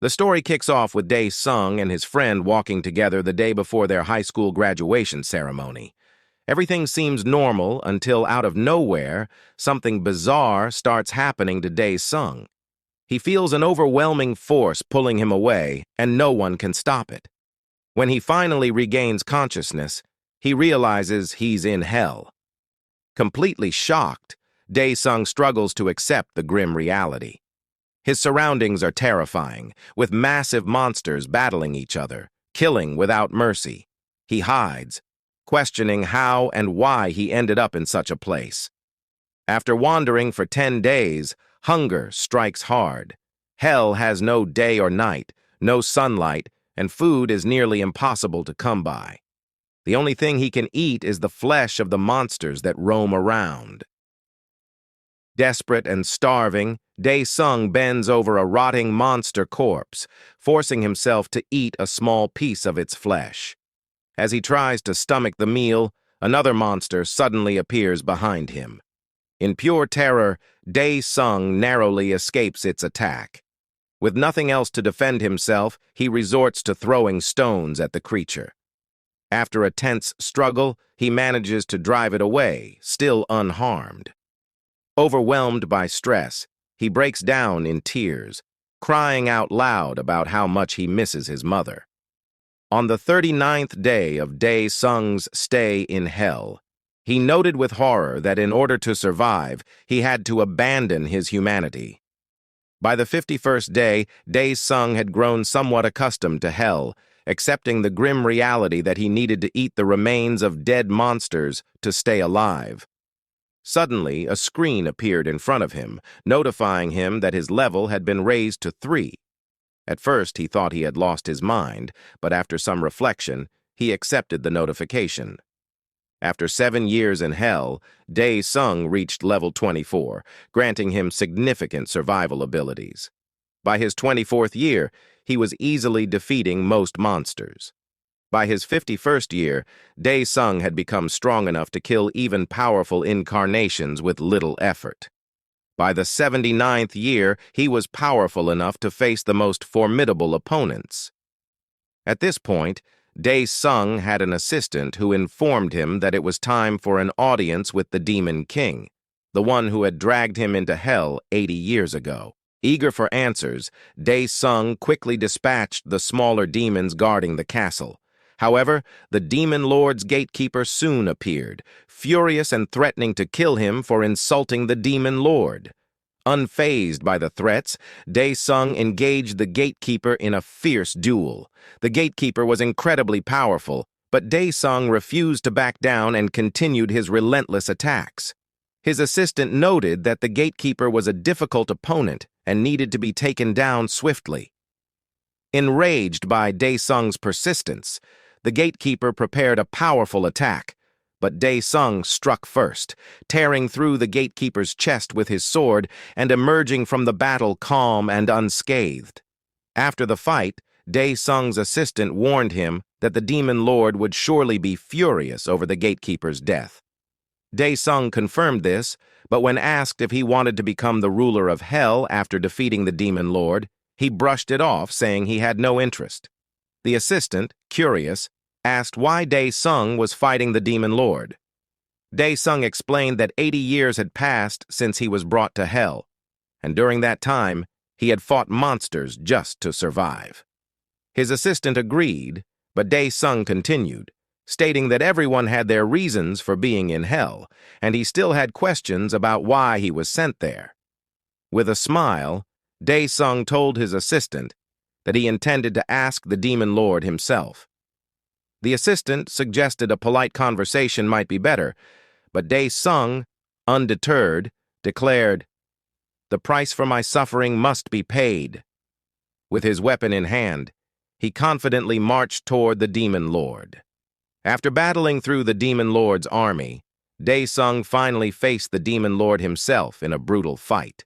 The story kicks off with Dae Sung and his friend walking together the day before their high school graduation ceremony. Everything seems normal until out of nowhere, something bizarre starts happening to Dae Sung. He feels an overwhelming force pulling him away, and no one can stop it. When he finally regains consciousness, he realizes he's in hell. Completely shocked, Dae Sung struggles to accept the grim reality. His surroundings are terrifying, with massive monsters battling each other, killing without mercy. He hides, questioning how and why he ended up in such a place. After wandering for 10 days, hunger strikes hard. Hell has no day or night, no sunlight, and food is nearly impossible to come by. The only thing he can eat is the flesh of the monsters that roam around. Desperate and starving, Dae Sung bends over a rotting monster corpse, forcing himself to eat a small piece of its flesh. As he tries to stomach the meal, another monster suddenly appears behind him. In pure terror, Dae Sung narrowly escapes its attack. With nothing else to defend himself, he resorts to throwing stones at the creature. After a tense struggle, he manages to drive it away, still unharmed. Overwhelmed by stress, he breaks down in tears, crying out loud about how much he misses his mother. On the 39th day of Dae Sung's stay in hell, he noted with horror that in order to survive, he had to abandon his humanity. By the 51st day, Dae Sung had grown somewhat accustomed to hell, accepting the grim reality that he needed to eat the remains of dead monsters to stay alive. Suddenly, a screen appeared in front of him, notifying him that his level had been raised to 3. At first, he thought he had lost his mind, but after some reflection, he accepted the notification. After 7 years in hell, Dae Sung reached level 24, granting him significant survival abilities. By his 24th year, he was easily defeating most monsters. By his 51st year, Dae Sung had become strong enough to kill even powerful incarnations with little effort. By the 79th year, he was powerful enough to face the most formidable opponents. At this point, Dae Sung had an assistant who informed him that it was time for an audience with the Demon King, the one who had dragged him into hell 80 years ago. Eager for answers, Dae Sung quickly dispatched the smaller demons guarding the castle. However, the Demon Lord's gatekeeper soon appeared, furious and threatening to kill him for insulting the Demon Lord. Unfazed by the threats, Dae Sung engaged the gatekeeper in a fierce duel. The gatekeeper was incredibly powerful, but Dae Sung refused to back down and continued his relentless attacks. His assistant noted that the gatekeeper was a difficult opponent and needed to be taken down swiftly. Enraged by Dae Sung's persistence, the gatekeeper prepared a powerful attack, but Dae Sung struck first, tearing through the gatekeeper's chest with his sword and emerging from the battle calm and unscathed. After the fight, Dae Sung's assistant warned him that the Demon Lord would surely be furious over the gatekeeper's death. Dae Sung confirmed this, but when asked if he wanted to become the ruler of hell after defeating the Demon Lord, he brushed it off, saying he had no interest. The assistant, curious, asked why Dae Sung was fighting the Demon Lord. Dae Sung explained that 80 years had passed since he was brought to hell, and during that time, he had fought monsters just to survive. His assistant agreed, but Dae Sung continued, stating that everyone had their reasons for being in hell, and he still had questions about why he was sent there. With a smile, Dae Sung told his assistant that he intended to ask the Demon Lord himself. The assistant suggested a polite conversation might be better, but Dae Sung, undeterred, declared, "The price for my suffering must be paid." With his weapon in hand, he confidently marched toward the Demon Lord. After battling through the Demon Lord's army, Dae Sung finally faced the Demon Lord himself in a brutal fight.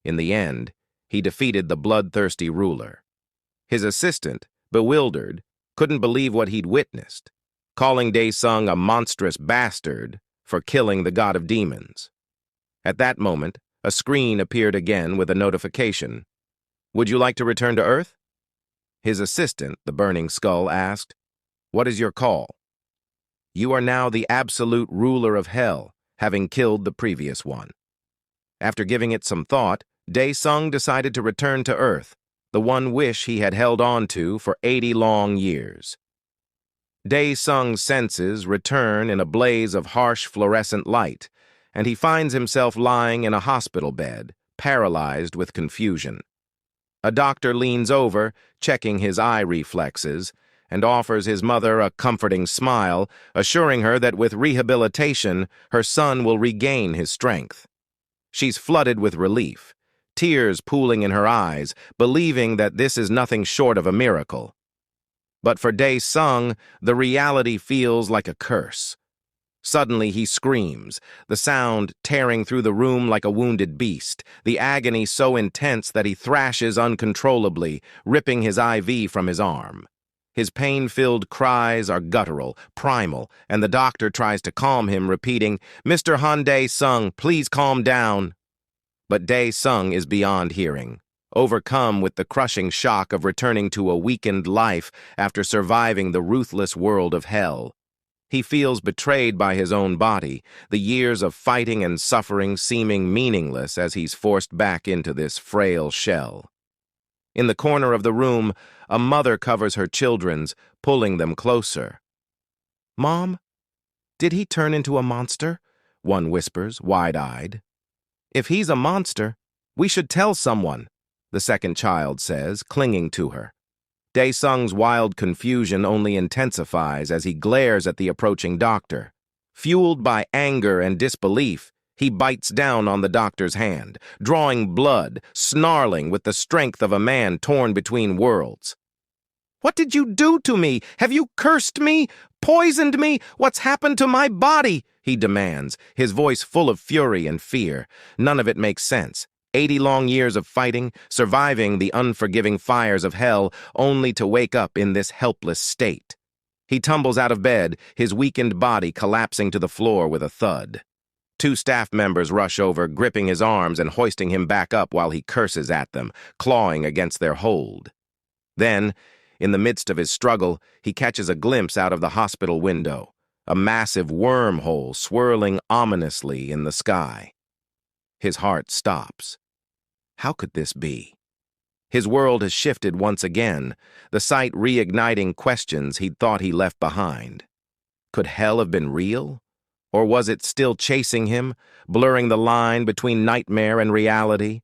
In the end, he defeated the bloodthirsty ruler. His assistant, bewildered, couldn't believe what he'd witnessed, calling Dae Sung a monstrous bastard for killing the god of demons. At that moment, a screen appeared again with a notification. "Would you like to return to Earth? His assistant, the burning skull, asked, "What is your call?" "You are now the absolute ruler of hell, having killed the previous one." After giving it some thought, Dae Sung decided to return to Earth, the one wish he had held on to for 80 long years. Dae Sung's senses return in a blaze of harsh fluorescent light, and he finds himself lying in a hospital bed, paralyzed with confusion. A doctor leans over, checking his eye reflexes, and offers his mother a comforting smile, assuring her that with rehabilitation, her son will regain his strength. She's flooded with relief, tears pooling in her eyes, believing that this is nothing short of a miracle. But for Dae Sung, the reality feels like a curse. Suddenly he screams, the sound tearing through the room like a wounded beast, the agony so intense that he thrashes uncontrollably, ripping his IV from his arm. His pain-filled cries are guttural, primal, and the doctor tries to calm him, repeating, "Mr. Han Dae Sung, please calm down." But Dae Sung is beyond hearing, overcome with the crushing shock of returning to a weakened life after surviving the ruthless world of hell. He feels betrayed by his own body, the years of fighting and suffering seeming meaningless as he's forced back into this frail shell. In the corner of the room, a mother covers her children's, pulling them closer. "Mom, did he turn into a monster?" one whispers, wide-eyed. "If he's a monster, we should tell someone," the second child says, clinging to her. Dae Sung's wild confusion only intensifies as he glares at the approaching doctor. Fueled by anger and disbelief, he bites down on the doctor's hand, drawing blood, snarling with the strength of a man torn between worlds. "What did you do to me? Have you cursed me? Poisoned me? What's happened to my body?" he demands, his voice full of fury and fear. None of it makes sense. 80 long years of fighting, surviving the unforgiving fires of hell, only to wake up in this helpless state. He tumbles out of bed, his weakened body collapsing to the floor with a thud. 2 staff members rush over, gripping his arms and hoisting him back up while he curses at them, clawing against their hold. Then, in the midst of his struggle, he catches a glimpse out of the hospital window, a massive wormhole swirling ominously in the sky. His heart stops. How could this be? His world has shifted once again, the sight reigniting questions he'd thought he left behind. Could hell have been real? Or was it still chasing him, blurring the line between nightmare and reality?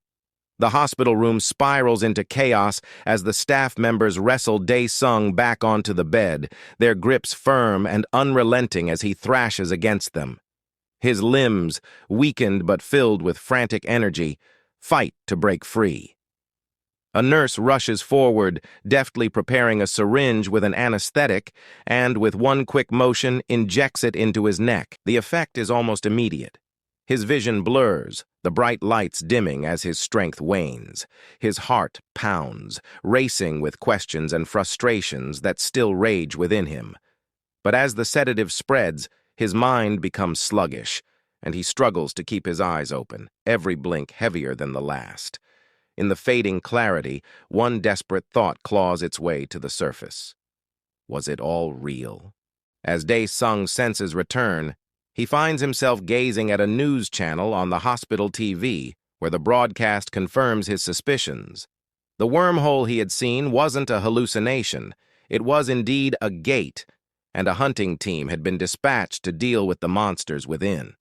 The hospital room spirals into chaos as the staff members wrestle Dae Sung back onto the bed, their grips firm and unrelenting as he thrashes against them. His limbs, weakened but filled with frantic energy, fight to break free. A nurse rushes forward, deftly preparing a syringe with an anesthetic, and with one quick motion injects it into his neck. The effect is almost immediate. His vision blurs, the bright lights dimming as his strength wanes. His heart pounds, racing with questions and frustrations that still rage within him. But as the sedative spreads, his mind becomes sluggish, and he struggles to keep his eyes open, every blink heavier than the last. In the fading clarity, one desperate thought claws its way to the surface. Was it all real? As Dae Sung's senses return, he finds himself gazing at a news channel on the hospital TV, where the broadcast confirms his suspicions. The wormhole he had seen wasn't a hallucination. It was indeed a gate, and a hunting team had been dispatched to deal with the monsters within.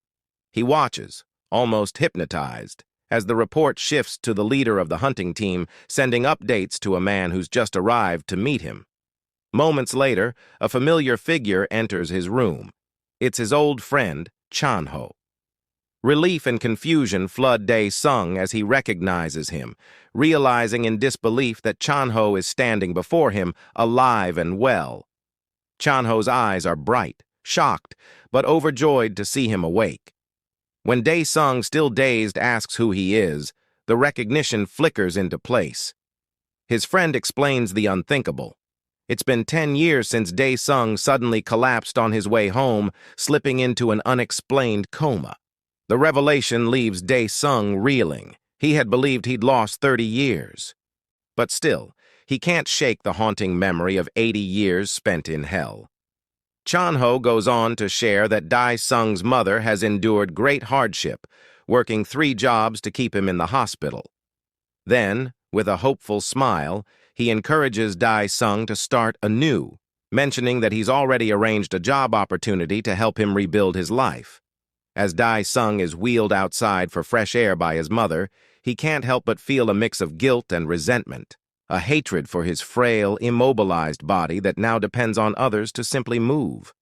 He watches, almost hypnotized, as the report shifts to the leader of the hunting team, sending updates to a man who's just arrived to meet him. Moments later, a familiar figure enters his room. It's his old friend, Chanho. Relief and confusion flood Dae Sung as he recognizes him, realizing in disbelief that Chanho is standing before him, alive and well. Chanho's eyes are bright, shocked, but overjoyed to see him awake. When Dae Sung, still dazed, asks who he is, the recognition flickers into place. His friend explains the unthinkable. It's been 10 years since Dae Sung suddenly collapsed on his way home, slipping into an unexplained coma. The revelation leaves Dae Sung reeling. He had believed he'd lost 30 years. But still, He can't shake the haunting memory of 80 years spent in hell. Chanho goes on to share that Dae Sung's mother has endured great hardship, working 3 jobs to keep him in the hospital. Then, with a hopeful smile, he encourages Dae Sung to start anew, mentioning that he's already arranged a job opportunity to help him rebuild his life. As Dae Sung is wheeled outside for fresh air by his mother, he can't help but feel a mix of guilt and resentment, a hatred for his frail, immobilized body that now depends on others to simply move.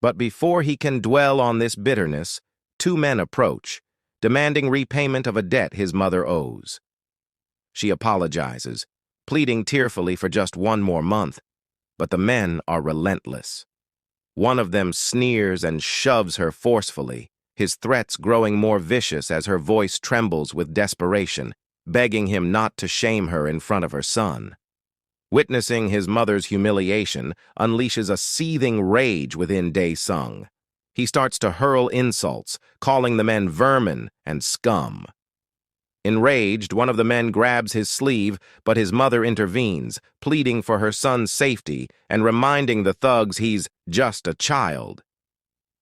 But before he can dwell on this bitterness, 2 men approach, demanding repayment of a debt his mother owes. She apologizes, pleading tearfully for just 1 more month, but the men are relentless. One of them sneers and shoves her forcefully, his threats growing more vicious as her voice trembles with desperation, begging him not to shame her in front of her son. Witnessing his mother's humiliation unleashes a seething rage within Dae Sung. He starts to hurl insults, calling the men vermin and scum. Enraged, one of the men grabs his sleeve, but his mother intervenes, pleading for her son's safety and reminding the thugs he's just a child.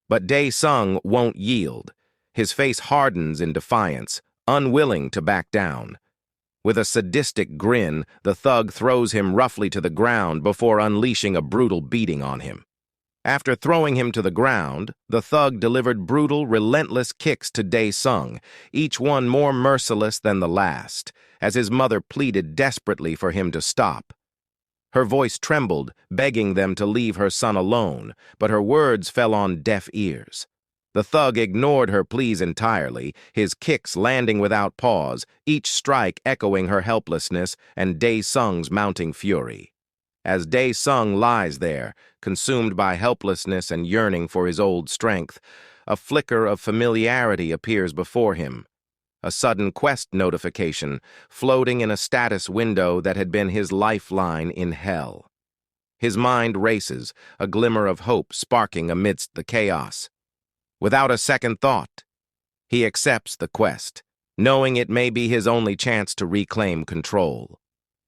But Dae Sung won't yield. His face hardens in defiance, unwilling to back down. With a sadistic grin, the thug throws him roughly to the ground before unleashing a brutal beating on him. After throwing him to the ground, the thug delivered brutal, relentless kicks to Dae Sung, each one more merciless than the last, as his mother pleaded desperately for him to stop. Her voice trembled, begging them to leave her son alone, but her words fell on deaf ears. The thug ignored her pleas entirely, his kicks landing without pause, each strike echoing her helplessness and Dae Sung's mounting fury. As Dae Sung lies there, consumed by helplessness and yearning for his old strength, a flicker of familiarity appears before him. A sudden quest notification, floating in a status window that had been his lifeline in hell. His mind races, a glimmer of hope sparking amidst the chaos. Without a second thought, he accepts the quest, knowing it may be his only chance to reclaim control.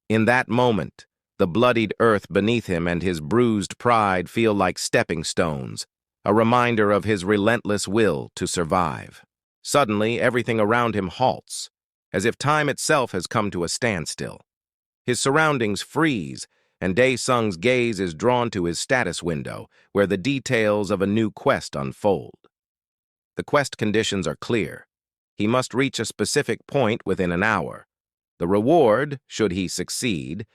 In that moment, the bloodied earth beneath him and his bruised pride feel like stepping stones, a reminder of his relentless will to survive. Suddenly, everything around him halts, as if time itself has come to a standstill. His surroundings freeze, and Dae Sung's gaze is drawn to his status window, where the details of a new quest unfold. The quest conditions are clear. He must reach a specific point within an hour. The reward, should he succeed,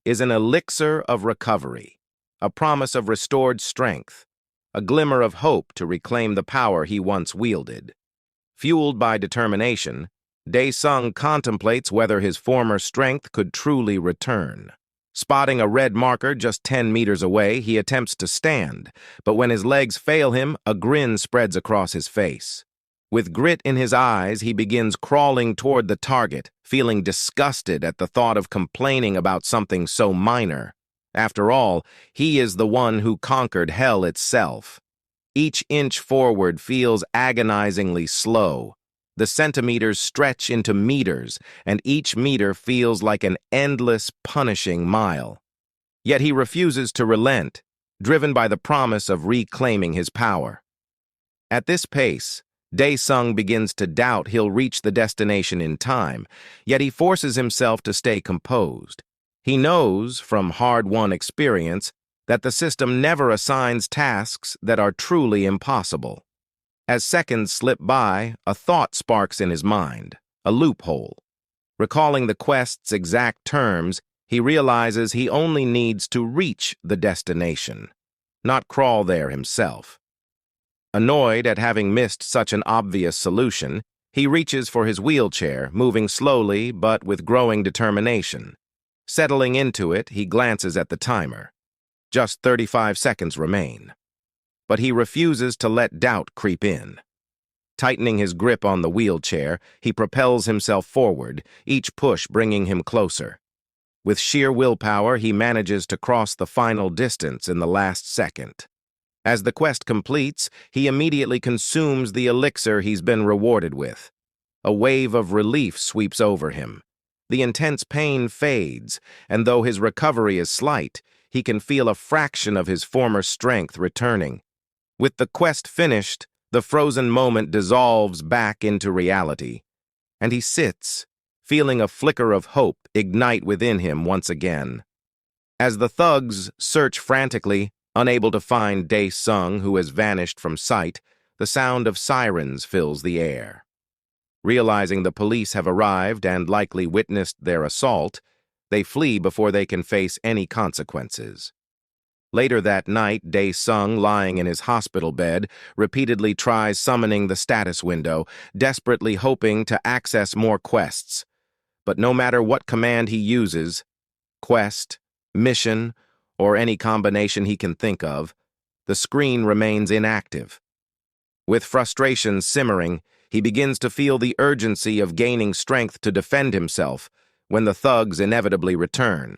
is an elixir of recovery, a promise of restored strength, a glimmer of hope to reclaim the power he once wielded. Fueled by determination, Dae Sung contemplates whether his former strength could truly return. Spotting a red marker just 10 meters away, he attempts to stand, but when his legs fail him, a grin spreads across his face. With grit in his eyes, he begins crawling toward the target, feeling disgusted at the thought of complaining about something so minor. After all, he is the one who conquered hell itself. Each inch forward feels agonizingly slow. The centimeters stretch into meters, and each meter feels like an endless, punishing mile. Yet he refuses to relent, driven by the promise of reclaiming his power. At this pace, Dae Sung begins to doubt he'll reach the destination in time, yet he forces himself to stay composed. He knows, from hard-won experience, that the system never assigns tasks that are truly impossible. As seconds slip by, a thought sparks in his mind, a loophole. Recalling the quest's exact terms, he realizes he only needs to reach the destination, not crawl there himself. Annoyed at having missed such an obvious solution, he reaches for his wheelchair, moving slowly but with growing determination. Settling into it, he glances at the timer. Just 35 seconds remain. But he refuses to let doubt creep in. Tightening his grip on the wheelchair, he propels himself forward, each push bringing him closer. With sheer willpower, he manages to cross the final distance in the last second. As the quest completes, he immediately consumes the elixir he's been rewarded with. A wave of relief sweeps over him. The intense pain fades, and though his recovery is slight, he can feel a fraction of his former strength returning. With the quest finished, the frozen moment dissolves back into reality, and he sits, feeling a flicker of hope ignite within him once again. As the thugs search frantically, unable to find Dae Sung, who has vanished from sight, the sound of sirens fills the air. Realizing the police have arrived and likely witnessed their assault, they flee before they can face any consequences. Later that night, Dae Sung, lying in his hospital bed, repeatedly tries summoning the status window, desperately hoping to access more quests. But no matter what command he uses, quest, mission, or any combination he can think of, the screen remains inactive. With frustration simmering, he begins to feel the urgency of gaining strength to defend himself when the thugs inevitably return.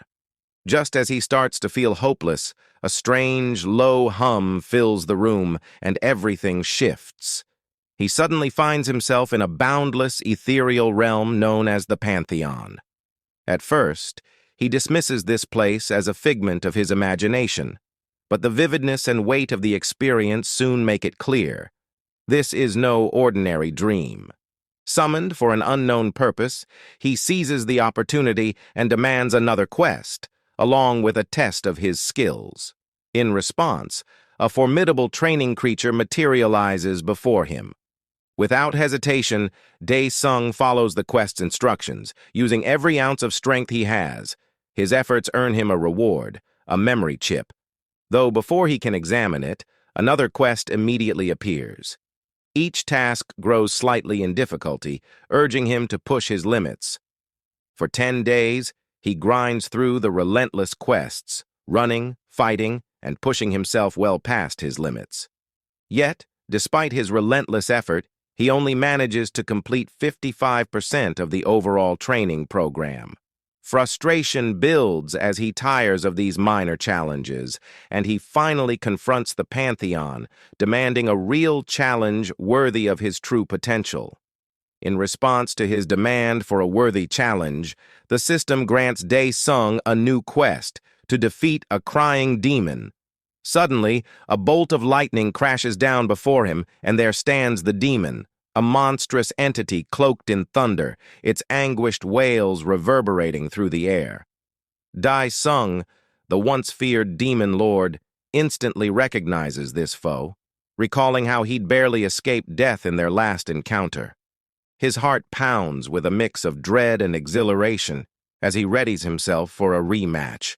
Just as he starts to feel hopeless, a strange, low hum fills the room and everything shifts. He suddenly finds himself in a boundless, ethereal realm known as the Pantheon. At first, he dismisses this place as a figment of his imagination, but the vividness and weight of the experience soon make it clear. This is no ordinary dream. Summoned for an unknown purpose, he seizes the opportunity and demands another quest, along with a test of his skills. In response, a formidable training creature materializes before him. Without hesitation, Dae Sung follows the quest's instructions, using every ounce of strength he has. His efforts earn him a reward, a memory chip. Though before he can examine it, another quest immediately appears. Each task grows slightly in difficulty, urging him to push his limits. For 10 days, he grinds through the relentless quests, running, fighting, and pushing himself well past his limits. Yet, despite his relentless effort, he only manages to complete 55% of the overall training program. Frustration builds as he tires of these minor challenges, and he finally confronts the Pantheon, demanding a real challenge worthy of his true potential. In response to his demand for a worthy challenge, the system grants Dae Sung a new quest to defeat a crying demon. Suddenly, a bolt of lightning crashes down before him, and there stands the demon, a monstrous entity cloaked in thunder, its anguished wails reverberating through the air. Dae Sung, the once-feared demon lord, instantly recognizes this foe, recalling how he'd barely escaped death in their last encounter. His heart pounds with a mix of dread and exhilaration as he readies himself for a rematch.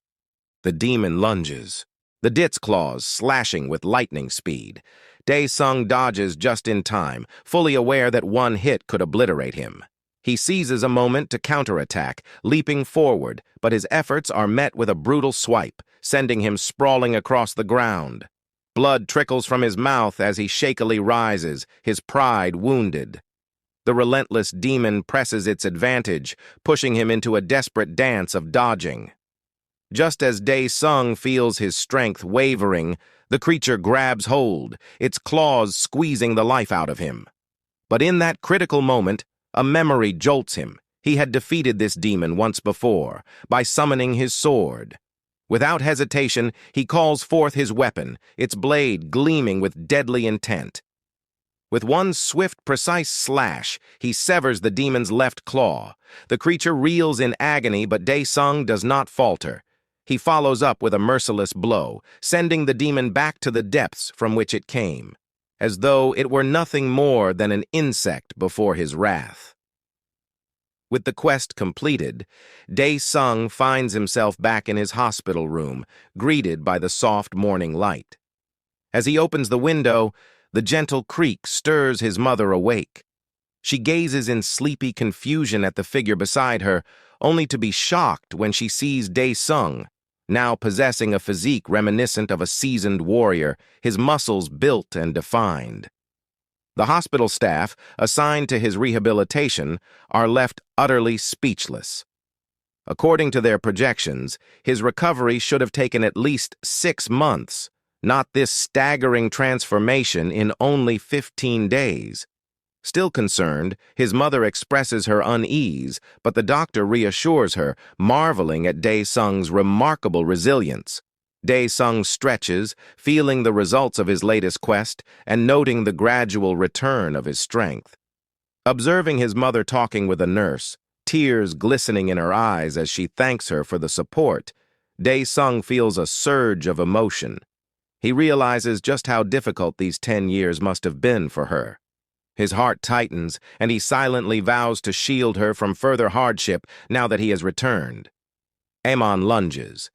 The demon lunges, the dit's claws slashing with lightning speed. Dae Sung dodges just in time, fully aware that one hit could obliterate him. He seizes a moment to counterattack, leaping forward, but his efforts are met with a brutal swipe, sending him sprawling across the ground. Blood trickles from his mouth as he shakily rises, his pride wounded. The relentless demon presses its advantage, pushing him into a desperate dance of dodging. Just as Dae Sung feels his strength wavering, the creature grabs hold, its claws squeezing the life out of him. But in that critical moment, a memory jolts him. He had defeated this demon once before, by summoning his sword. Without hesitation, he calls forth his weapon, its blade gleaming with deadly intent. With one swift, precise slash, he severs the demon's left claw. The creature reels in agony, but Dae Sung does not falter. He follows up with a merciless blow, sending the demon back to the depths from which it came, as though it were nothing more than an insect before his wrath. With the quest completed, Dae Sung finds himself back in his hospital room, greeted by the soft morning light. As he opens the window, the gentle creak stirs his mother awake. She gazes in sleepy confusion at the figure beside her, only to be shocked when she sees Dae Sung, now possessing a physique reminiscent of a seasoned warrior, his muscles built and defined. The hospital staff, assigned to his rehabilitation, are left utterly speechless. According to their projections, his recovery should have taken at least 6 months, not this staggering transformation in only 15 days. Still concerned, his mother expresses her unease, but the doctor reassures her, marveling at Dae Sung's remarkable resilience. Dae Sung stretches, feeling the results of his latest quest and noting the gradual return of his strength. Observing his mother talking with a nurse, tears glistening in her eyes as she thanks her for the support, Dae Sung feels a surge of emotion. He realizes just how difficult these 10 years must have been for her. His heart tightens, and he silently vows to shield her from further hardship now that he has returned. Amon lunges.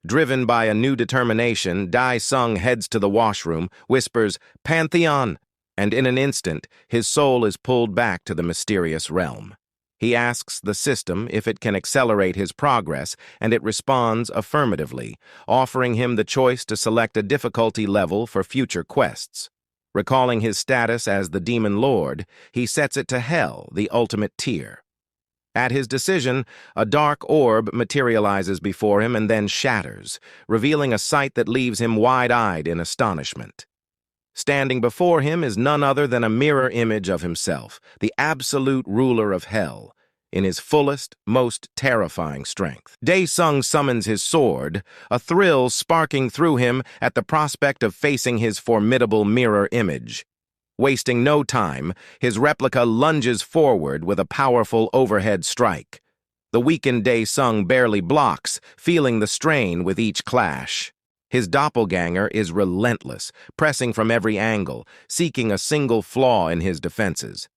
Driven by a new determination, Dae Sung heads to the washroom, whispers, "Pantheon!" and in an instant, his soul is pulled back to the mysterious realm. He asks the system if it can accelerate his progress, and it responds affirmatively, offering him the choice to select a difficulty level for future quests. Recalling his status as the Demon Lord, he sets it to Hell, the ultimate tier. At his decision, a dark orb materializes before him and then shatters, revealing a sight that leaves him wide-eyed in astonishment. Standing before him is none other than a mirror image of himself, the absolute ruler of Hell, in his fullest, most terrifying strength. Dae Sung summons his sword, a thrill sparking through him at the prospect of facing his formidable mirror image. Wasting no time, his replica lunges forward with a powerful overhead strike. The weakened Dae Sung barely blocks, feeling the strain with each clash. His doppelganger is relentless, pressing from every angle, seeking a single flaw in his defenses.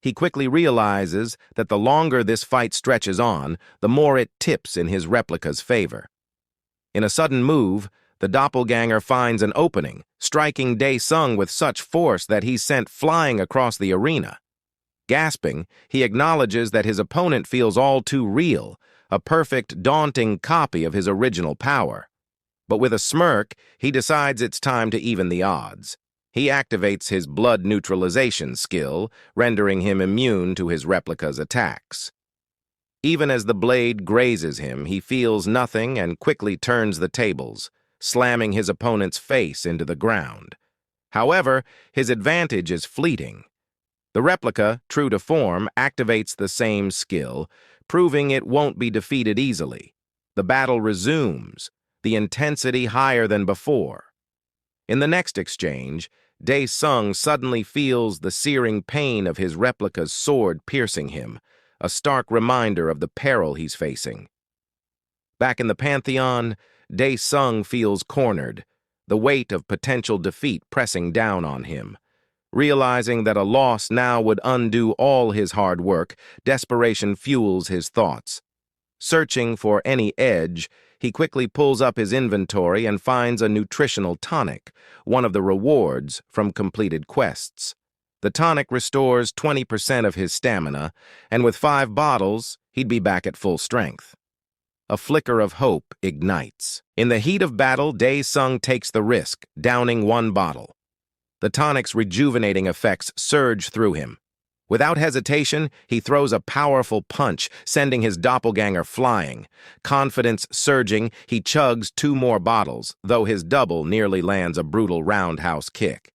He quickly realizes that the longer this fight stretches on, the more it tips in his replica's favor. In a sudden move, the doppelganger finds an opening, striking Dae Sung with such force that he's sent flying across the arena. Gasping, he acknowledges that his opponent feels all too real, a perfect, daunting copy of his original power. But with a smirk, he decides it's time to even the odds. He activates his blood neutralization skill, rendering him immune to his replica's attacks. Even as the blade grazes him, he feels nothing and quickly turns the tables, slamming his opponent's face into the ground. However, his advantage is fleeting. The replica, true to form, activates the same skill, proving it won't be defeated easily. The battle resumes, the intensity higher than before. In the next exchange, Dae Sung suddenly feels the searing pain of his replica's sword piercing him, a stark reminder of the peril he's facing. Back in the Pantheon, Dae Sung feels cornered, the weight of potential defeat pressing down on him. Realizing that a loss now would undo all his hard work, desperation fuels his thoughts. Searching for any edge, he quickly pulls up his inventory and finds a nutritional tonic, one of the rewards from completed quests. The tonic restores 20% of his stamina, and with 5 bottles, he'd be back at full strength. A flicker of hope ignites. In the heat of battle, Dae Sung takes the risk, downing 1 bottle. The tonic's rejuvenating effects surge through him. Without hesitation, he throws a powerful punch, sending his doppelganger flying. Confidence surging, he chugs 2 more bottles, though his double nearly lands a brutal roundhouse kick.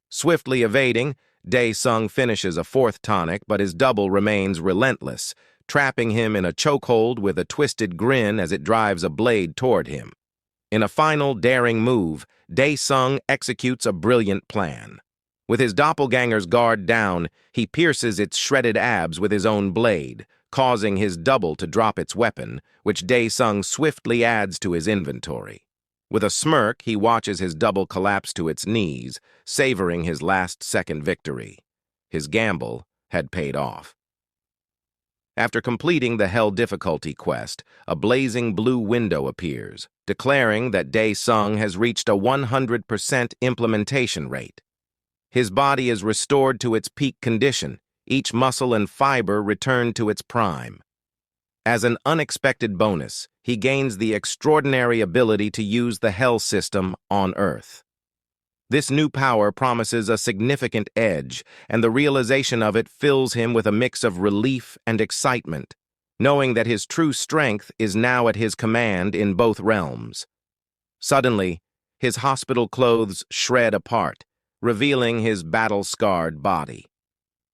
Swiftly evading, Dae Sung finishes a 4th tonic, but his double remains relentless, trapping him in a chokehold with a twisted grin as it drives a blade toward him. In a final daring move, Dae Sung executes a brilliant plan. With his doppelganger's guard down, he pierces its shredded abs with his own blade, causing his double to drop its weapon, which Dae Sung swiftly adds to his inventory. With a smirk, he watches his double collapse to its knees, savoring his last-second victory. His gamble had paid off. After completing the Hell difficulty quest, a blazing blue window appears, declaring that Dae Sung has reached a 100% implementation rate. His body is restored to its peak condition, each muscle and fiber returned to its prime. As an unexpected bonus, he gains the extraordinary ability to use the Hell system on Earth. This new power promises a significant edge, and the realization of it fills him with a mix of relief and excitement, knowing that his true strength is now at his command in both realms. Suddenly, his hospital clothes shred apart, revealing his battle-scarred body.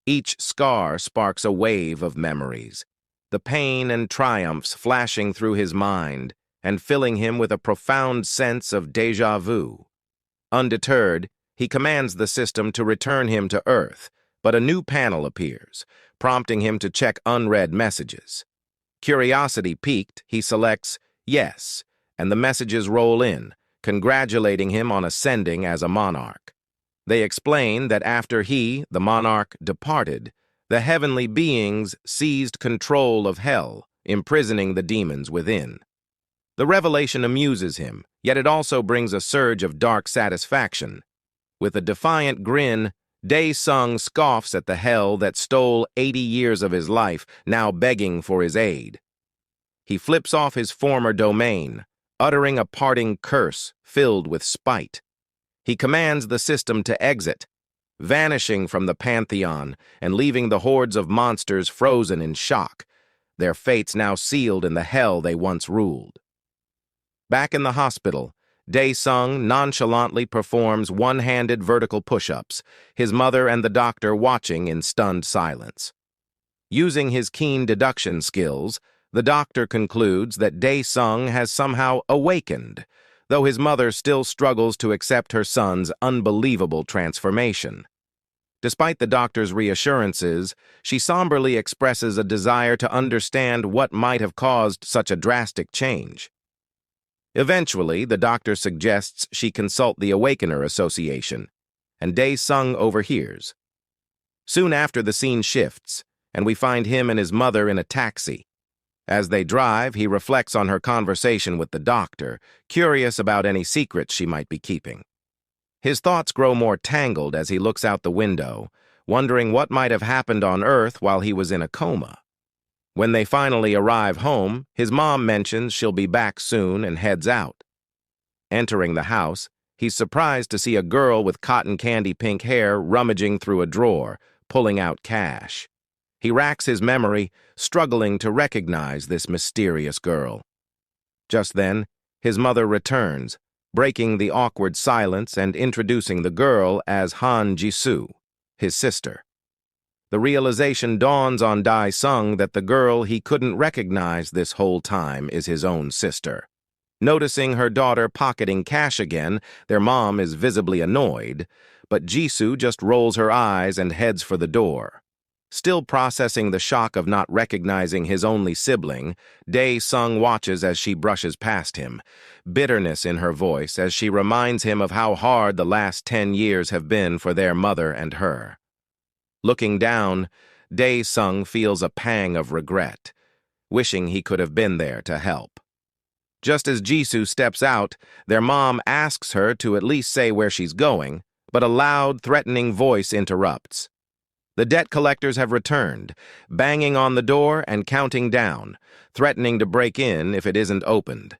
Each scar sparks a wave of memories, the pain and triumphs flashing through his mind and filling him with a profound sense of déjà vu. Undeterred, he commands the system to return him to Earth, but a new panel appears, prompting him to check unread messages. Curiosity piqued, he selects yes, and the messages roll in, congratulating him on ascending as a monarch. They explain that after he, the monarch, departed, the heavenly beings seized control of hell, imprisoning the demons within. The revelation amuses him, yet it also brings a surge of dark satisfaction. With a defiant grin, Dae Sung scoffs at the hell that stole 80 years of his life, now begging for his aid. He flips off his former domain, uttering a parting curse filled with spite. He commands the system to exit, vanishing from the pantheon and leaving the hordes of monsters frozen in shock, their fates now sealed in the hell they once ruled. Back in the hospital, Dae Sung nonchalantly performs one-handed vertical push-ups, his mother and the doctor watching in stunned silence. Using his keen deduction skills, the doctor concludes that Dae Sung has somehow awakened, though his mother still struggles to accept her son's unbelievable transformation. Despite the doctor's reassurances, she somberly expresses a desire to understand what might have caused such a drastic change. Eventually, the doctor suggests she consult the Awakener Association, and Dae Sung overhears. Soon after, the scene shifts, and we find him and his mother in a taxi. As they drive, he reflects on her conversation with the doctor, curious about any secrets she might be keeping. His thoughts grow more tangled as he looks out the window, wondering what might have happened on Earth while he was in a coma. When they finally arrive home, his mom mentions she'll be back soon and heads out. Entering the house, he's surprised to see a girl with cotton candy pink hair rummaging through a drawer, pulling out cash. He racks his memory, struggling to recognize this mysterious girl. Just then, his mother returns, breaking the awkward silence and introducing the girl as Han Jisoo, his sister. The realization dawns on Dae Sung that the girl he couldn't recognize this whole time is his own sister. Noticing her daughter pocketing cash again, their mom is visibly annoyed, but Jisoo just rolls her eyes and heads for the door. Still processing the shock of not recognizing his only sibling, Dae Sung watches as she brushes past him, bitterness in her voice as she reminds him of how hard the last 10 years have been for their mother and her. Looking down, Dae Sung feels a pang of regret, wishing he could have been there to help. Just as Jisoo steps out, their mom asks her to at least say where she's going, but a loud, threatening voice interrupts. The debt collectors have returned, banging on the door and counting down, threatening to break in if it isn't opened.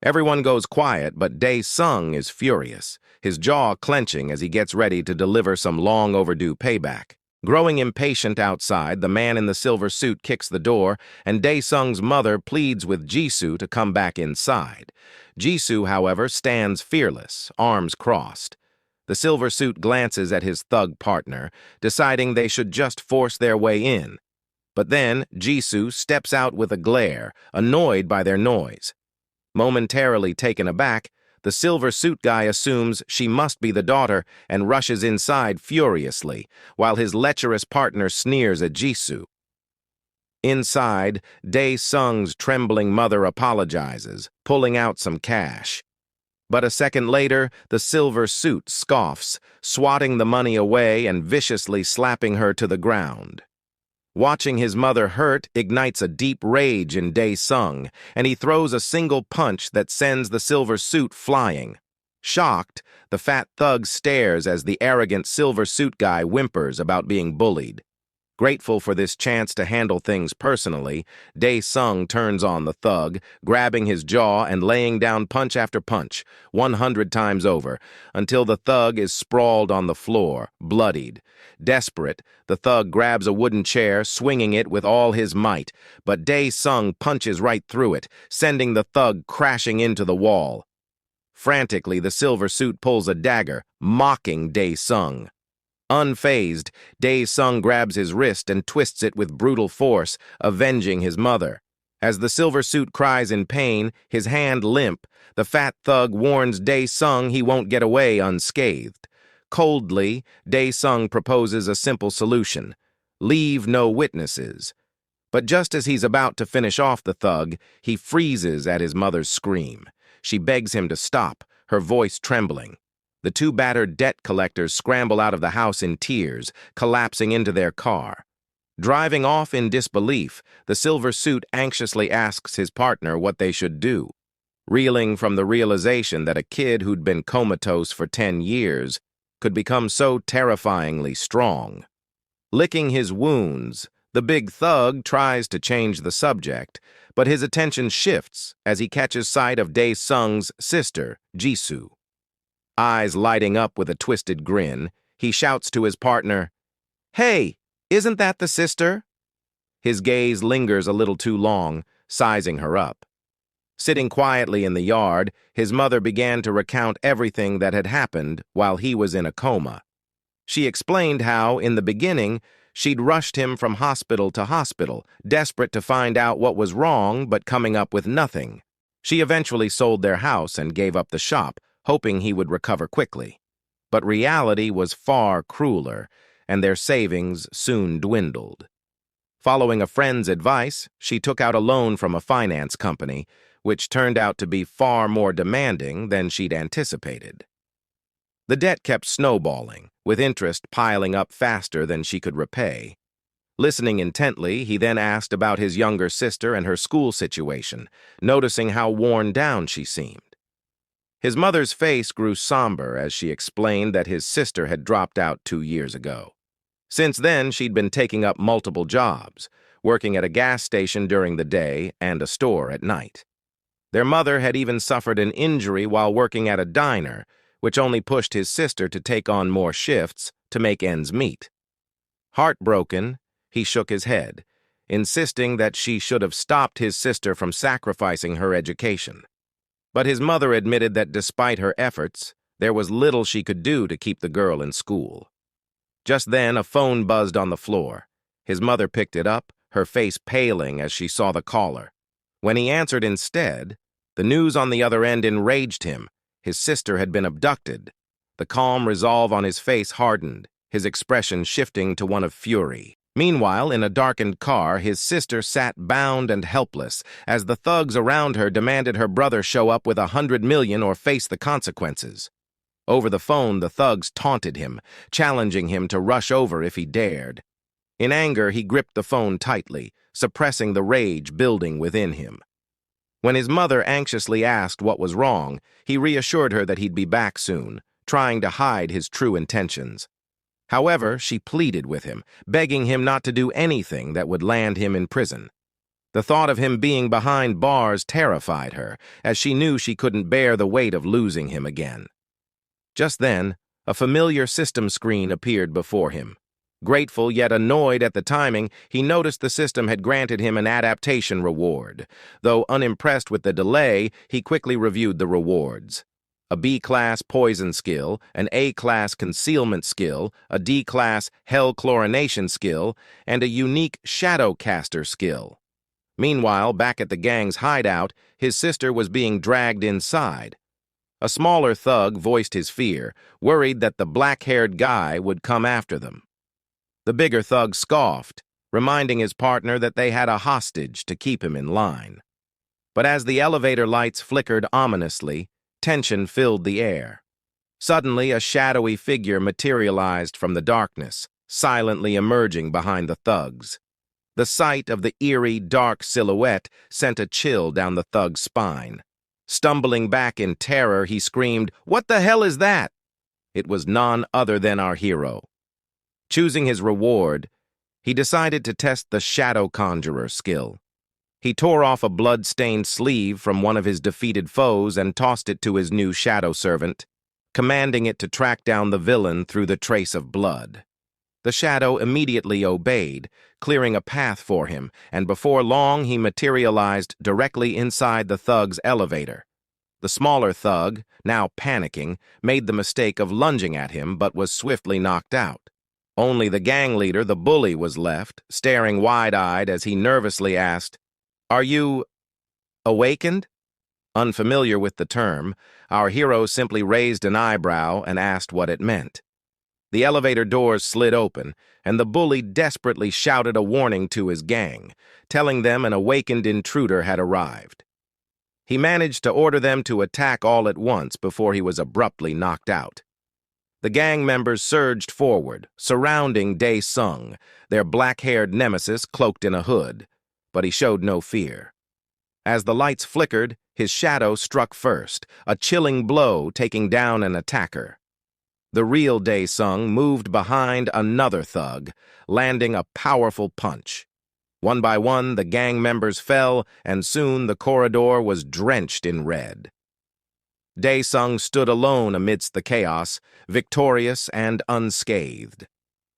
Everyone goes quiet, but Dae Sung is furious, his jaw clenching as he gets ready to deliver some long-overdue payback. Growing impatient outside, the man in the silver suit kicks the door, and Dae Sung's mother pleads with Jisoo to come back inside. Jisoo, however, stands fearless, arms crossed. The silver suit glances at his thug partner, deciding they should just force their way in. But then, Jisoo steps out with a glare, annoyed by their noise. Momentarily taken aback, the silver suit guy assumes she must be the daughter and rushes inside furiously, while his lecherous partner sneers at Jisoo. Inside, Dae Sung's trembling mother apologizes, pulling out some cash. But a second later, the silver suit scoffs, swatting the money away and viciously slapping her to the ground. Watching his mother hurt ignites a deep rage in Dae Sung, and he throws a single punch that sends the silver suit flying. Shocked, the fat thug stares as the arrogant silver suit guy whimpers about being bullied. Grateful for this chance to handle things personally, Dae Sung turns on the thug, grabbing his jaw and laying down punch after punch, 100 times over, until the thug is sprawled on the floor, bloodied. Desperate, the thug grabs a wooden chair, swinging it with all his might, but Dae Sung punches right through it, sending the thug crashing into the wall. Frantically, the silver suit pulls a dagger, mocking Dae Sung. Unfazed, Dae Sung grabs his wrist and twists it with brutal force, avenging his mother. As the silver suit cries in pain, his hand limp, the fat thug warns Dae Sung he won't get away unscathed. Coldly, Dae Sung proposes a simple solution: leave no witnesses. But just as he's about to finish off the thug, he freezes at his mother's scream. She begs him to stop, her voice trembling. The two battered debt collectors scramble out of the house in tears, collapsing into their car. Driving off in disbelief, the silver suit anxiously asks his partner what they should do. Reeling from the realization that a kid who'd been comatose for 10 years could become so terrifyingly strong. Licking his wounds, the big thug tries to change the subject, but his attention shifts as he catches sight of Dae Sung's sister, Jisoo. Eyes lighting up with a twisted grin, he shouts to his partner, "Hey, isn't that the sister?" His gaze lingers a little too long, sizing her up. Sitting quietly in the yard, his mother began to recount everything that had happened while he was in a coma. She explained how, in the beginning, she'd rushed him from hospital to hospital, desperate to find out what was wrong but coming up with nothing. She eventually sold their house and gave up the shop, hoping he would recover quickly. But reality was far crueler, and their savings soon dwindled. Following a friend's advice, she took out a loan from a finance company, which turned out to be far more demanding than she'd anticipated. The debt kept snowballing, with interest piling up faster than she could repay. Listening intently, he then asked about his younger sister and her school situation, noticing how worn down she seemed. His mother's face grew somber as she explained that his sister had dropped out 2 years ago. Since then, she'd been taking up multiple jobs, working at a gas station during the day and a store at night. Their mother had even suffered an injury while working at a diner, which only pushed his sister to take on more shifts to make ends meet. Heartbroken, he shook his head, insisting that she should have stopped his sister from sacrificing her education. But his mother admitted that despite her efforts, there was little she could do to keep the girl in school. Just then, a phone buzzed on the floor. His mother picked it up, her face paling as she saw the caller. When he answered instead, the news on the other end enraged him. His sister had been abducted. The calm resolve on his face hardened, his expression shifting to one of fury. Meanwhile, in a darkened car, his sister sat bound and helpless as the thugs around her demanded her brother show up with 100 million or face the consequences. Over the phone, the thugs taunted him, challenging him to rush over if he dared. In anger, he gripped the phone tightly, suppressing the rage building within him. When his mother anxiously asked what was wrong, he reassured her that he'd be back soon, trying to hide his true intentions. However, she pleaded with him, begging him not to do anything that would land him in prison. The thought of him being behind bars terrified her, as she knew she couldn't bear the weight of losing him again. Just then, a familiar system screen appeared before him. Grateful yet annoyed at the timing, he noticed the system had granted him an adaptation reward. Though unimpressed with the delay, he quickly reviewed the rewards. A B-class poison skill, an A-class concealment skill, a D-class hell chlorination skill, and a unique shadow caster skill. Meanwhile, back at the gang's hideout, his sister was being dragged inside. A smaller thug voiced his fear, worried that the black-haired guy would come after them. The bigger thug scoffed, reminding his partner that they had a hostage to keep him in line. But as the elevator lights flickered ominously, tension filled the air. Suddenly, a shadowy figure materialized from the darkness, silently emerging behind the thugs. The sight of the eerie, dark silhouette sent a chill down the thug's spine. Stumbling back in terror, he screamed, "What the hell is that?" It was none other than our hero. Choosing his reward, he decided to test the Shadow Conjurer skill. He tore off a blood-stained sleeve from one of his defeated foes and tossed it to his new shadow servant, commanding it to track down the villain through the trace of blood. The shadow immediately obeyed, clearing a path for him, and before long he materialized directly inside the thug's elevator. The smaller thug, now panicking, made the mistake of lunging at him but was swiftly knocked out. Only the gang leader, the bully, was left, staring wide-eyed as he nervously asked, "Are you awakened?" Unfamiliar with the term, our hero simply raised an eyebrow and asked what it meant. The elevator doors slid open, and the bully desperately shouted a warning to his gang, telling them an awakened intruder had arrived. He managed to order them to attack all at once before he was abruptly knocked out. The gang members surged forward, surrounding Dae Sung, their black-haired nemesis cloaked in a hood, but he showed no fear. As the lights flickered, his shadow struck first, a chilling blow taking down an attacker. The real Dae Sung moved behind another thug, landing a powerful punch. One by one, the gang members fell, and soon the corridor was drenched in red. Dae Sung stood alone amidst the chaos, victorious and unscathed.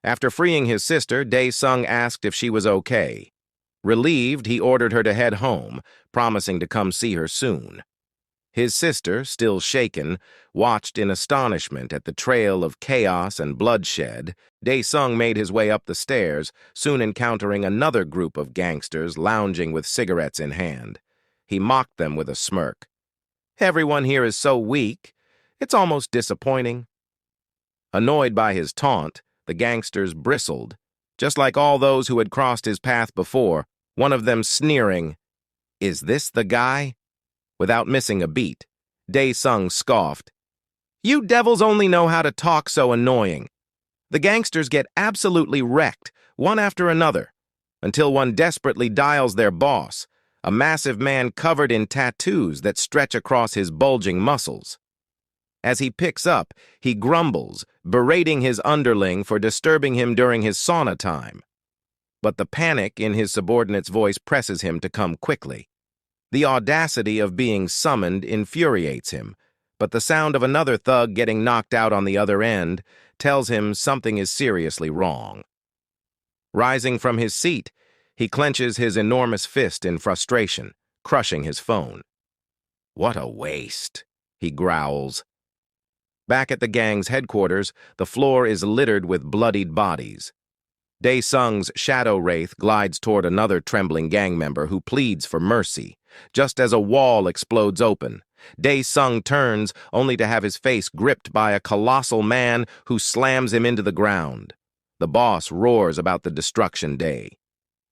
After freeing his sister, Dae Sung asked if she was okay. Relieved, he ordered her to head home, promising to come see her soon. His sister, still shaken, watched in astonishment at the trail of chaos and bloodshed. Dae Sung made his way up the stairs, soon encountering another group of gangsters lounging with cigarettes in hand. He mocked them with a smirk. "Everyone here is so weak. It's almost disappointing." Annoyed by his taunt, the gangsters bristled, just like all those who had crossed his path before, one of them sneering, "Is this the guy?" Without missing a beat, Dae Sung scoffed, "You devils only know how to talk so annoying." The gangsters get absolutely wrecked, one after another, until one desperately dials their boss, a massive man covered in tattoos that stretch across his bulging muscles. As he picks up, he grumbles, berating his underling for disturbing him during his sauna time. But the panic in his subordinate's voice presses him to come quickly. The audacity of being summoned infuriates him, but the sound of another thug getting knocked out on the other end tells him something is seriously wrong. Rising from his seat, he clenches his enormous fist in frustration, crushing his phone. "What a waste," he growls. Back at the gang's headquarters, the floor is littered with bloodied bodies. Dae Sung's shadow wraith glides toward another trembling gang member who pleads for mercy. Just as a wall explodes open, Dae Sung turns only to have his face gripped by a colossal man who slams him into the ground. The boss roars about the destruction Dae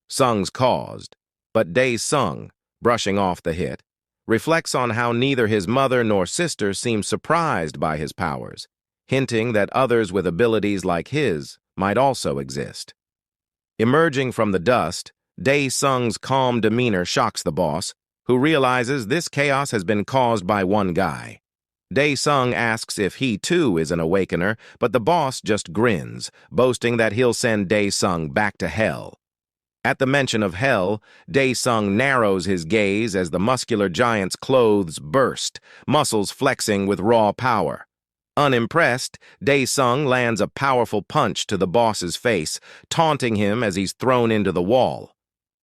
Sung's caused, but Dae Sung, brushing off the hit, reflects on how neither his mother nor sister seem surprised by his powers, hinting that others with abilities like his might also exist. Emerging from the dust, Dae Sung's calm demeanor shocks the boss, who realizes this chaos has been caused by one guy. Dae Sung asks if he too is an awakener, but the boss just grins, boasting that he'll send Dae Sung back to hell. At the mention of hell, Dae Sung narrows his gaze as the muscular giant's clothes burst, muscles flexing with raw power. Unimpressed, Dae Sung lands a powerful punch to the boss's face, taunting him as he's thrown into the wall.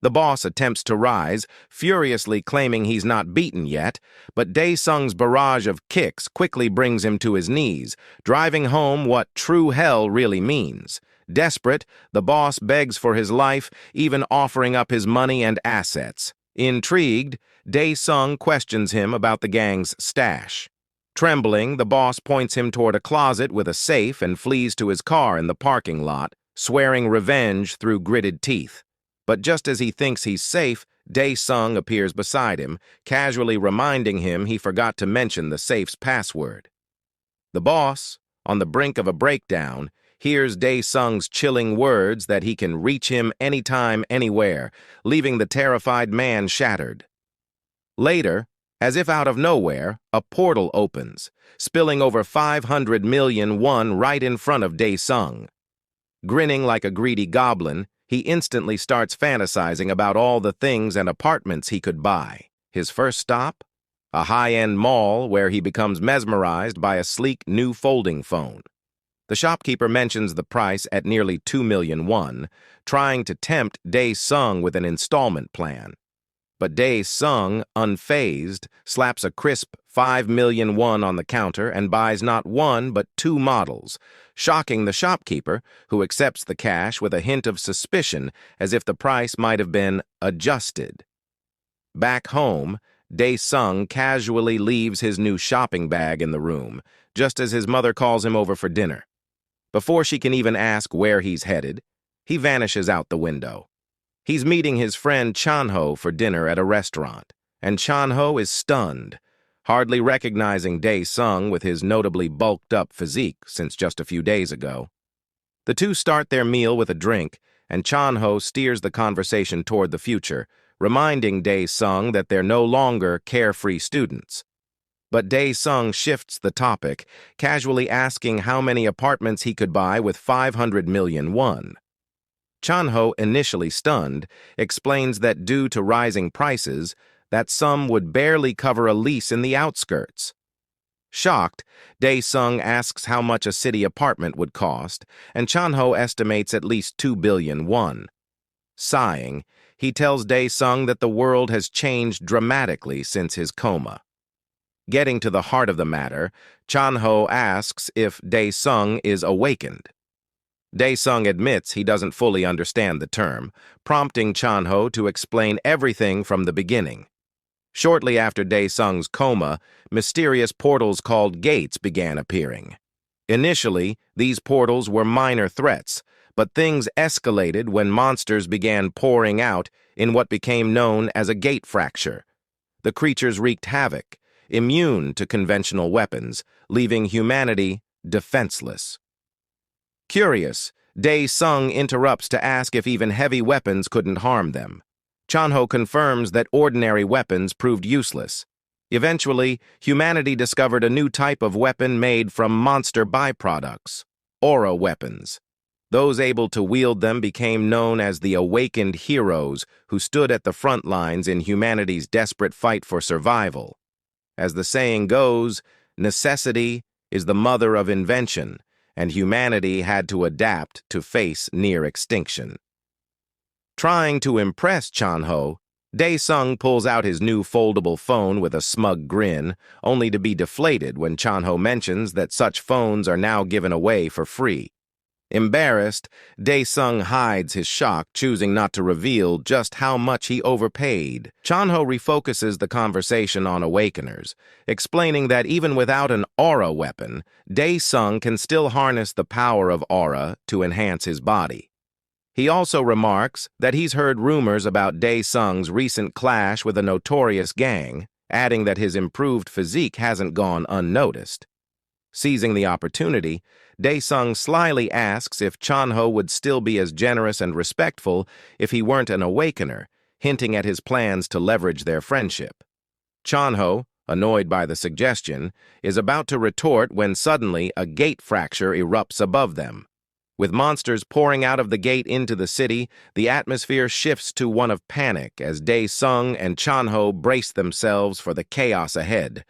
The boss attempts to rise, furiously claiming he's not beaten yet, but Dae Sung's barrage of kicks quickly brings him to his knees, driving home what true hell really means. Desperate, the boss begs for his life, even offering up his money and assets. Intrigued, Dae Sung questions him about the gang's stash. Trembling, the boss points him toward a closet with a safe and flees to his car in the parking lot, swearing revenge through gritted teeth. But just as he thinks he's safe, Dae Sung appears beside him, casually reminding him he forgot to mention the safe's password. The boss, on the brink of a breakdown, hears Dae Sung's chilling words that he can reach him anytime, anywhere, leaving the terrified man shattered. Later, as if out of nowhere, a portal opens, spilling over 500 million won right in front of Dae Sung. Grinning like a greedy goblin, he instantly starts fantasizing about all the things and apartments he could buy. His first stop? A high-end mall where he becomes mesmerized by a sleek new folding phone. The shopkeeper mentions the price at nearly 2 million won, trying to tempt Dae Sung with an installment plan. But Dae Sung, unfazed, slaps a crisp 5 million won on the counter and buys not one but two models, shocking the shopkeeper, who accepts the cash with a hint of suspicion as if the price might have been adjusted. Back home, Dae Sung casually leaves his new shopping bag in the room, just as his mother calls him over for dinner. Before she can even ask where he's headed, he vanishes out the window. He's meeting his friend Chanho for dinner at a restaurant, and Chanho is stunned, hardly recognizing Dae Sung with his notably bulked-up physique since just a few days ago. The two start their meal with a drink, and Chanho steers the conversation toward the future, reminding Dae Sung that they're no longer carefree students. But Dae Sung shifts the topic, casually asking how many apartments he could buy with 500 million won. Chanho, initially stunned, explains that due to rising prices, that sum would barely cover a lease in the outskirts. Shocked, Dae Sung asks how much a city apartment would cost, and Chanho estimates at least 2 billion won. Sighing, he tells Dae Sung that the world has changed dramatically since his coma. Getting to the heart of the matter, Chanho asks if Dae Sung is awakened. Dae Sung admits he doesn't fully understand the term, prompting Chanho to explain everything from the beginning. Shortly after Dae Sung's coma, mysterious portals called gates began appearing. Initially, these portals were minor threats, but things escalated when monsters began pouring out in what became known as a gate fracture. The creatures wreaked havoc, immune to conventional weapons, leaving humanity defenseless. Curious, Dae Sung interrupts to ask if even heavy weapons couldn't harm them. Chanho confirms that ordinary weapons proved useless. Eventually, humanity discovered a new type of weapon made from monster byproducts, aura weapons. Those able to wield them became known as the awakened heroes who stood at the front lines in humanity's desperate fight for survival. As the saying goes, necessity is the mother of invention, and humanity had to adapt to face near extinction. Trying to impress Chanho, Dae Sung pulls out his new foldable phone with a smug grin, only to be deflated when Chanho mentions that such phones are now given away for free. Embarrassed, Dae Sung hides his shock, choosing not to reveal just how much he overpaid. Chanho refocuses the conversation on Awakeners, explaining that even without an aura weapon, Dae Sung can still harness the power of aura to enhance his body. He also remarks that he's heard rumors about Dae Sung's recent clash with a notorious gang, adding that his improved physique hasn't gone unnoticed. Seizing the opportunity, Dae Sung slyly asks if Chanho would still be as generous and respectful if he weren't an Awakener, hinting at his plans to leverage their friendship. Chanho, annoyed by the suggestion, is about to retort when suddenly a gate fracture erupts above them. With monsters pouring out of the gate into the city, the atmosphere shifts to one of panic as Dae Sung and Chanho brace themselves for the chaos ahead.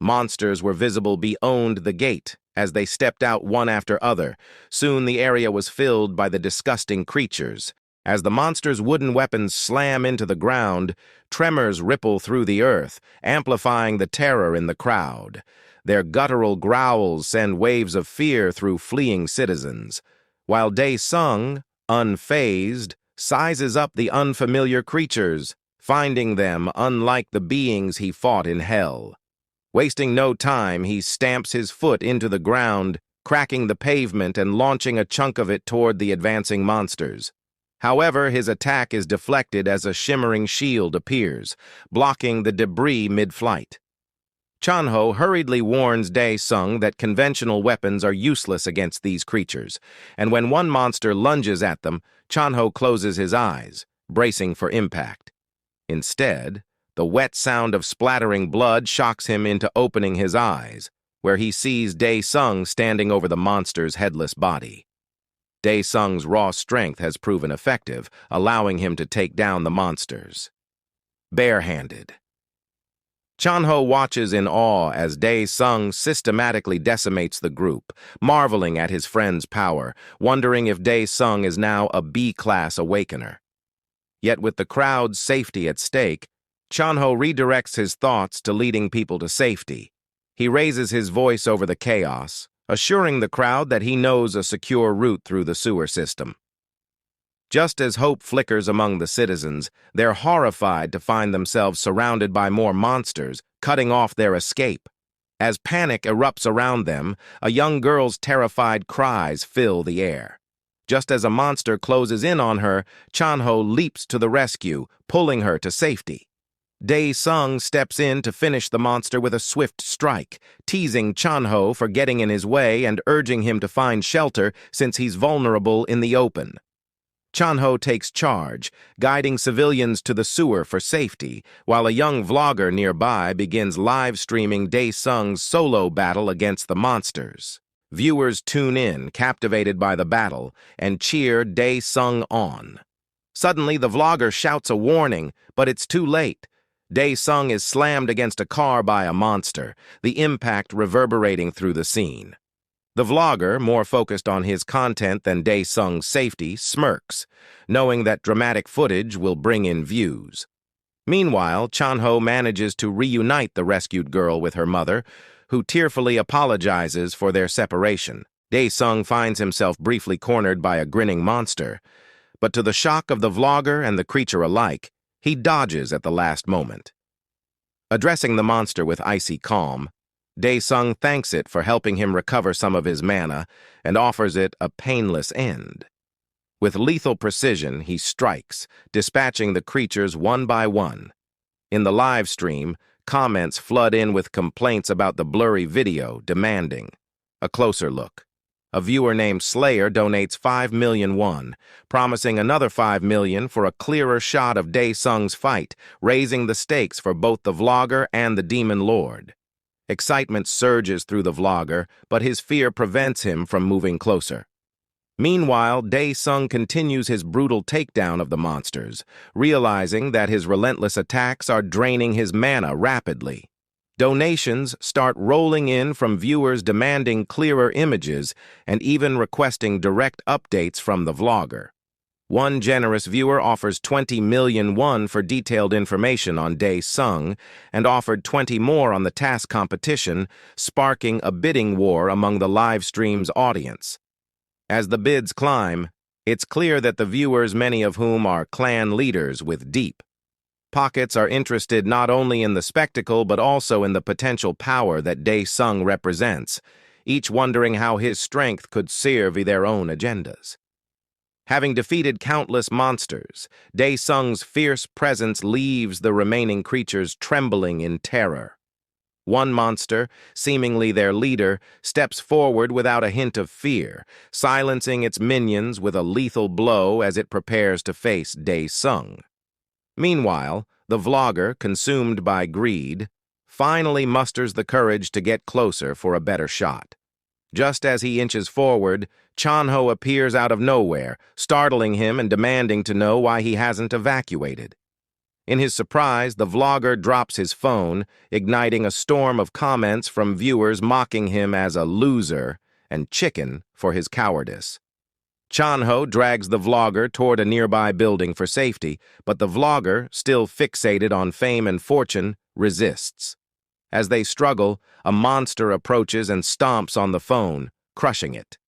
Monsters were visible beyond the gate as they stepped out one after other. Soon the area was filled by the disgusting creatures. As the monsters' wooden weapons slam into the ground, tremors ripple through the earth, amplifying the terror in the crowd. Their guttural growls send waves of fear through fleeing citizens, while Dae Sung, unfazed, sizes up the unfamiliar creatures, finding them unlike the beings he fought in hell. Wasting no time, he stamps his foot into the ground, cracking the pavement and launching a chunk of it toward the advancing monsters. However, his attack is deflected as a shimmering shield appears, blocking the debris mid-flight. Chanho hurriedly warns Dae Sung that conventional weapons are useless against these creatures, and when one monster lunges at them, Chanho closes his eyes, bracing for impact. Instead, the wet sound of splattering blood shocks him into opening his eyes, where he sees Dae Sung standing over the monster's headless body. Dae Sung's raw strength has proven effective, allowing him to take down the monsters. Barehanded. Chanho watches in awe as Dae Sung systematically decimates the group, marveling at his friend's power, wondering if Dae Sung is now a B-class Awakener. Yet with the crowd's safety at stake, Chanho redirects his thoughts to leading people to safety. He raises his voice over the chaos, assuring the crowd that he knows a secure route through the sewer system. Just as hope flickers among the citizens, they're horrified to find themselves surrounded by more monsters, cutting off their escape. As panic erupts around them, a young girl's terrified cries fill the air. Just as a monster closes in on her, Chanho leaps to the rescue, pulling her to safety. Dae Sung steps in to finish the monster with a swift strike, teasing Chanho for getting in his way and urging him to find shelter since he's vulnerable in the open. Chanho takes charge, guiding civilians to the sewer for safety, while a young vlogger nearby begins live-streaming Dae Sung's solo battle against the monsters. Viewers tune in, captivated by the battle, and cheer Dae Sung on. Suddenly, the vlogger shouts a warning, but it's too late. Dae Sung is slammed against a car by a monster, the impact reverberating through the scene. The vlogger, more focused on his content than Dae Sung's safety, smirks, knowing that dramatic footage will bring in views. Meanwhile, Chanho manages to reunite the rescued girl with her mother, who tearfully apologizes for their separation. Dae Sung finds himself briefly cornered by a grinning monster, but to the shock of the vlogger and the creature alike, he dodges at the last moment. Addressing the monster with icy calm, Dae Sung thanks it for helping him recover some of his mana and offers it a painless end. With lethal precision, he strikes, dispatching the creatures one by one. In the live stream, comments flood in with complaints about the blurry video, demanding a closer look. A viewer named Slayer donates 5 million won, promising another 5 million for a clearer shot of Dae Sung's fight, raising the stakes for both the vlogger and the Demon Lord. Excitement surges through the vlogger, but his fear prevents him from moving closer. Meanwhile, Dae Sung continues his brutal takedown of the monsters, realizing that his relentless attacks are draining his mana rapidly. Donations start rolling in from viewers demanding clearer images and even requesting direct updates from the vlogger. One generous viewer offers 20 million won for detailed information on Dae Sung and offered 20 more on the task competition, sparking a bidding war among the live stream's audience. As the bids climb, it's clear that the viewers, many of whom are clan leaders with deep pockets, are interested not only in the spectacle but also in the potential power that Dae Sung represents, each wondering how his strength could serve their own agendas. Having defeated countless monsters, Dae Sung's fierce presence leaves the remaining creatures trembling in terror. One monster, seemingly their leader, steps forward without a hint of fear, silencing its minions with a lethal blow as it prepares to face Dae Sung. Meanwhile, the vlogger, consumed by greed, finally musters the courage to get closer for a better shot. Just as he inches forward, Chanho appears out of nowhere, startling him and demanding to know why he hasn't evacuated. In his surprise, the vlogger drops his phone, igniting a storm of comments from viewers mocking him as a loser and chicken for his cowardice. Chanho drags the vlogger toward a nearby building for safety, but the vlogger, still fixated on fame and fortune, resists. As they struggle, a monster approaches and stomps on the phone, crushing it.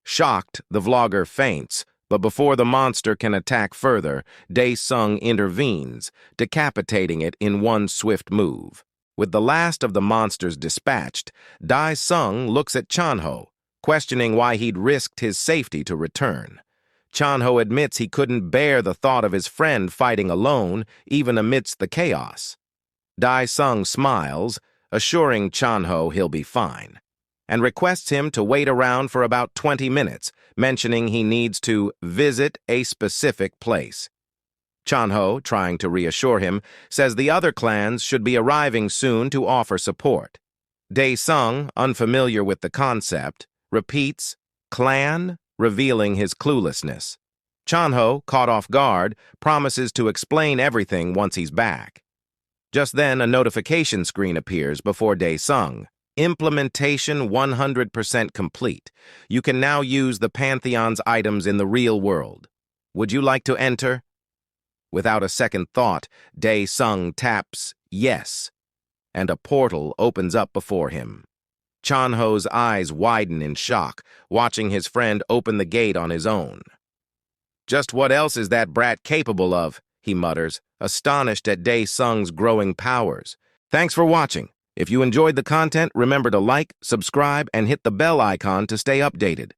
Shocked, the vlogger faints, but before the monster can attack further, Dae Sung intervenes, decapitating it in one swift move. With the last of the monsters dispatched, Dae Sung looks at Chanho, questioning why he'd risked his safety to return. Chanho admits he couldn't bear the thought of his friend fighting alone, even amidst the chaos. Dae Sung smiles, assuring Chanho he'll be fine, and requests him to wait around for about 20 minutes, mentioning he needs to visit a specific place. Chanho, trying to reassure him, says the other clans should be arriving soon to offer support. Dae Sung, unfamiliar with the concept, repeats, "Clan?" revealing his cluelessness. Chanho, caught off guard, promises to explain everything once he's back. Just then, a notification screen appears before Dae Sung. Implementation 100% complete. You can now use the Pantheon's items in the real world. Would you like to enter? Without a second thought, Dae Sung taps yes, and a portal opens up before him. Chanho's eyes widen in shock, watching his friend open the gate on his own. "Just what else is that brat capable of?" he mutters, astonished at Dae Sung's growing powers. Thanks for watching. If you enjoyed the content, remember to like, subscribe, and hit the bell icon to stay updated.